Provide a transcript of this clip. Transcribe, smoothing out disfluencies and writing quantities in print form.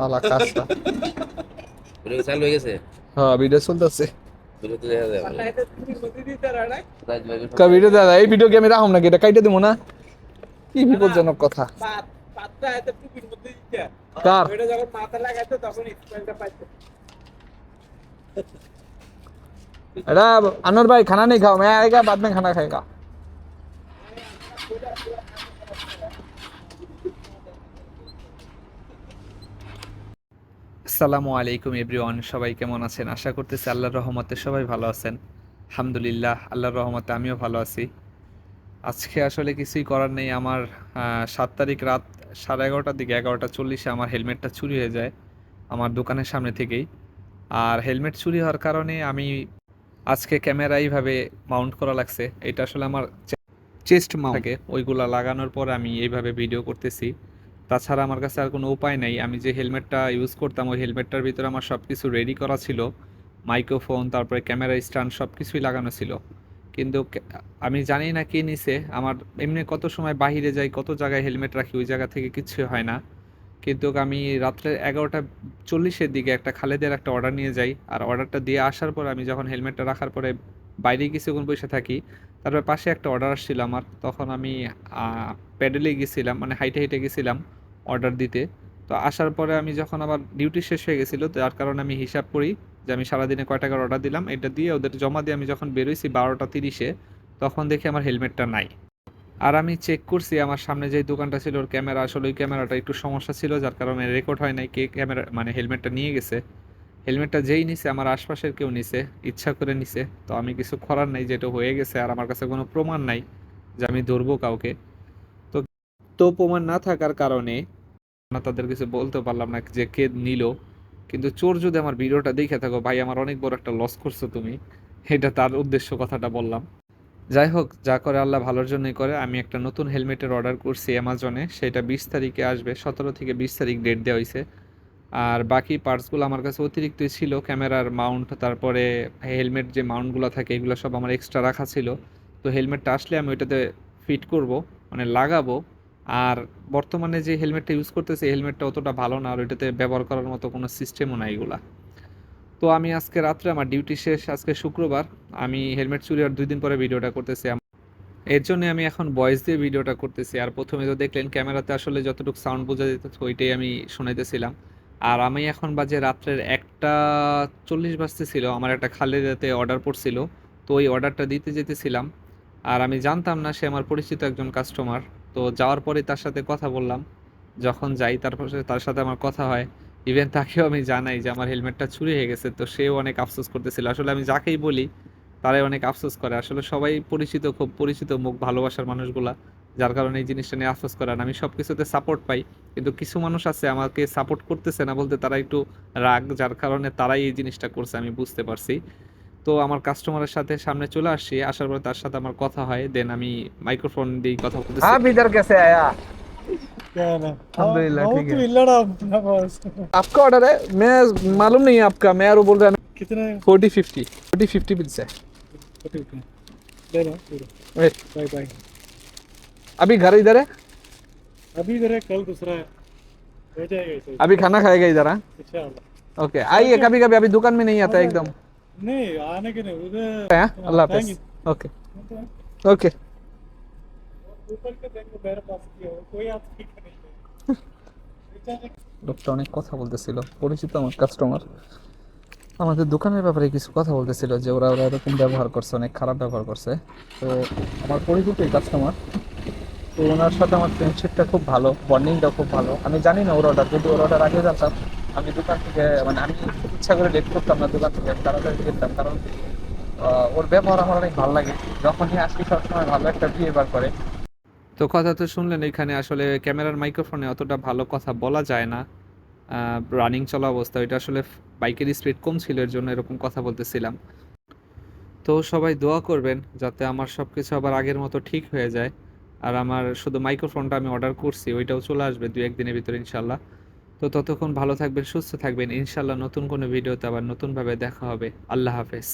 আলা কাজটা। ভিডিও চালু হয়ে গেছে। হ্যাঁ, ভিডিও চলতেছে। ভিডিও তো দেখা যায় ভালো। ভিডিও দাদা, এই ভিডিও কি আমি রাখুম নাকি? এটা কাইটে দিব না? কি বিপজ্জনক কথা। কার? এটা अनवर भाई खाना नहीं खाओ, मैं आएगा बाद में खाना खाएगा। আসসালামু আলাইকুম এভরিওয়ান, সবাই কেমন আছেন? আশা করতেছি আল্লাহর রহমতে সবাই ভালো আছেন। আলহামদুলিল্লাহ, আল্লাহর রহমতে আমিও ভালো আছি। আজকে আসলে কিছুই করার নেই। আমার 7 তারিখ রাত 11:30টার দিকে, 11:40-এ আমার হেলমেটটা চুরি হয়ে যায় আমার দোকানের সামনে থেকেই। আর হেলমেট চুরি হওয়ার কারণে আমি আজকে ক্যামেরা এইভাবে মাউন্ট করা লাগছে। এটা আসলে আমার চেস্ট মাউন্ট থাকে, ওইগুলা লাগানোর পর আমি এইভাবে ভিডিও করতেছি। তাছাড়া আমার কাছে আর কোনো উপায় নাই। আমি যে হেলমেটটা ইউজ করতাম, ওই হেলমেটটার ভিতরে আমার সব কিছু রেডি করা ছিল, মাইক্রোফোন, তারপরে ক্যামেরা স্ট্যান্ড সব কিছুই লাগানো ছিল। কিন্তু আমি জানি না কে নিছে আমার। এমনি কত সময় বাহিরে যাই, কত জায়গায় হেলমেট রাখি, ওই জায়গা থেকে কিচ্ছু হয় না। কিন্তু আমি রাত্রে 11:40-এর দিকে একটা খালেদের একটা অর্ডার নিয়ে যাই। আর অর্ডারটা দিয়ে আসার পর আমি যখন হেলমেটটা রাখার পরে বাইরে কিছুক্ষণ বসে থাকি, তারপর পাশে একটা অর্ডার আসছিল আমার। তখন আমি প্যাডেলে গেছিলাম, মানে হাইটে হাইটে গেছিলাম অর্ডার দিতে। তো আসার পরে আমি যখন আবার ডিউটি শেষ হয়ে গেছিলো, যার কারণে আমি হিসাব করি যে আমি সারাদিনে কয় টাকার অর্ডার দিলাম। এটা দিয়ে ওদের জমা দিয়ে আমি যখন বেরোইছি 12:30-এ, তখন দেখি আমার হেলমেটটা নাই। আর আমি চেক করছি আমার সামনে যে দোকানটা ছিল, ওর ক্যামেরা আসলে ওই ক্যামেরাটা একটু সমস্যা ছিল, যার কারণে রেকর্ড হয় নাই কে ক্যামেরা মানে হেলমেটটা নিয়ে গেছে। হেলমেটটা যেই নিছে আমার আশপাশের কেউ নিছে, ইচ্ছা করে নিছে। তো আমি কিছু করার নাই, যেটা হয়ে গেছে। আর আমার কাছে কোনো প্রমাণ নাই যে আমি ধরবো কাউকে। তো তো প্রমাণ না থাকার কারণে না তাদের কিছু বলতে পারলাম না যে কে নিল। কিন্তু চোর যদি আমার ভিডিওটা দেখে থাকো ভাই, আমার অনেক বড় একটা লস করছো তুমি। এটা তার উদ্দেশ্য কথাটা বললাম। যাই হোক, যা করে আল্লাহ ভালোর জন্যই করে। আমি একটা নতুন হেলমেটের অর্ডার করছি অ্যামাজনে, সেটা 20 তারিখে আসবে। 17 থেকে 20 তারিখ ডেট দেওয়া হয়েছে। আর বাকি পার্টসগুলো আমার কাছে অতিরিক্তই ছিল, ক্যামেরার মাউন্ট, তারপরে হেলমেট যে মাউন্টগুলো থাকে এগুলো সব আমার এক্সট্রা রাখা ছিল। তো হেলমেটটা আসলে আমি ওইটাতে ফিট করব, মানে লাগাবো। আর বর্তমানে যে হেলমেটটা ইউজ করতেছি, এই হেলমেটটা অতটা ভালো না, আর ওইটাতে ব্যবহার করার মতো কোনো সিস্টেমও নাই এগুলা। তো আমি আজকে রাত্রে আমার ডিউটি শেষ, আজকে শুক্রবার। আমি হেলমেট চুরি আর 2 দিন পরে ভিডিওটা করতেছি। এর জন্য আমি এখন ভয়েস দিয়ে ভিডিওটা করতেছি। আর প্রথমে তো দেখলেন ক্যামেরাতে আসলে যতটুকু সাউন্ড বোঝা যেত ওইটাই আমি শোনাইতেছিলাম। আর আমি এখন বাজে রাত্রের 1:40 বাজতেছিল, আমার একটা খালেদাতে অর্ডার পড়ছিল। তো ওই অর্ডারটা দিতে যেতেছিলাম। আর আমি জানতাম না সে আমার পরিচিত একজন কাস্টমার। তো যাওয়ার পরে তার সাথে কথা বললাম। যখন যাই তারপর তার সাথে আমার কথা হয়। ইভেন তাকেও আমি জানাই যে আমার হেলমেটটা চুরি হয়ে গেছে। তো সেও অনেক আফসোস করতেছিল। আসলে আমি যাকেই বলি তারাই অনেক আফসোস করে। আসলে সবাই পরিচিত, খুব পরিচিত মুখ, ভালোবাসার মানুষগুলা, যার কারণে এই জিনিসটা নিয়ে আফসোস করে। আর আমি সব কিছুতে সাপোর্ট পাই। কিন্তু কিছু মানুষ আছে আমাকে সাপোর্ট করতেছে না বলতে, তারা একটু রাগ, যার কারণে তারাই এই জিনিসটা করছে, আমি বুঝতে পারছি। তো আমার কাস্টমারের সাথে সামনে চলে আসছি, আসার পর তার সাথে আমার কথা হয়, দেন আমি মাইক্রোফোन দিয়ে কথা বলতেছি। आप इधर कैसे आया? क्या है ना। हाँ अल्हम्दुलिल्लाह ठीक बहुत है। लड़ा अपना बस। आपका ऑर्डर है? मैं मालूम नहीं है आपका, मैं और बोल रहा हूँ। कितने 40-50 बिल्स है। ठीक है ले लो पूरा। Wait, bye bye. अभी घर इधर है? अभी इधर है, कल दूसरा है, हो जाएगा इसे अभी खाना खाएगा इधर? हाँ, इंशाल्लाह। ओके, आइए कभी कभी, अभी दुकान में नहीं आ आता एकदम। जाएगा। नहीं आने के नहीं उधर। है, अल्लाह थैंक हाफिज। यू। Okay okay. ऊपर के देंगे मेरे पास किया हो कोई आप ठीक नहीं है। লোকটা অনেক কথা বলতেছিল, পরিচিত আমার কাস্টমার। আমাদের দোকানের ব্যাপারে কিছু কথা বলতেছিল যে ওরা ওরা এরকম ব্যবহার করছে, অনেক খারাপ ব্যবহার করছে। তো আমার পরিচিত কাস্টমার, তো ওনার সাথে আমার ফ্রেন্ডশিপটা খুব ভালো, বন্ডিংটা খুব ভালো। আমি জানি না ওর অর্ডার, যদি ওর অর্ডার আগে জানতাম আমি দোকান থেকে, মানে আমি ইচ্ছা করে লেট করতাম না দোকান থেকে, আমি তাড়াতাড়ি যেতাম। কারণ ওর ব্যবহার আমার অনেক ভালো লাগে। যখনই আসি সবসময় ভালো একটা বিহেভিয়ার করে। তো কথা তো শুনলেন, এখানে আসলে ক্যামেরার মাইক্রোফোনে অতটা ভালো কথা বলা যায় না রানিং চলা অবস্থা। এটা আসলে বাইকের স্পিড কম ছিল, এর জন্য এরকম কথা বলতেছিলাম। তো সবাই দোয়া করবেন যাতে আমার সব কিছু আবার আগের মতো ঠিক হয়ে যায়। আর আমার শুধু মাইক্রোফোনটা আমি অর্ডার করছি, ওইটাও চলে আসবে 2-1 দিনের ভিতরে ইনশাল্লাহ। তো ততক্ষণ ভালো থাকবেন, সুস্থ থাকবেন। ইনশাল্লাহ নতুন কোনো ভিডিওতে আবার নতুনভাবে দেখা হবে। আল্লাহ হাফেজ।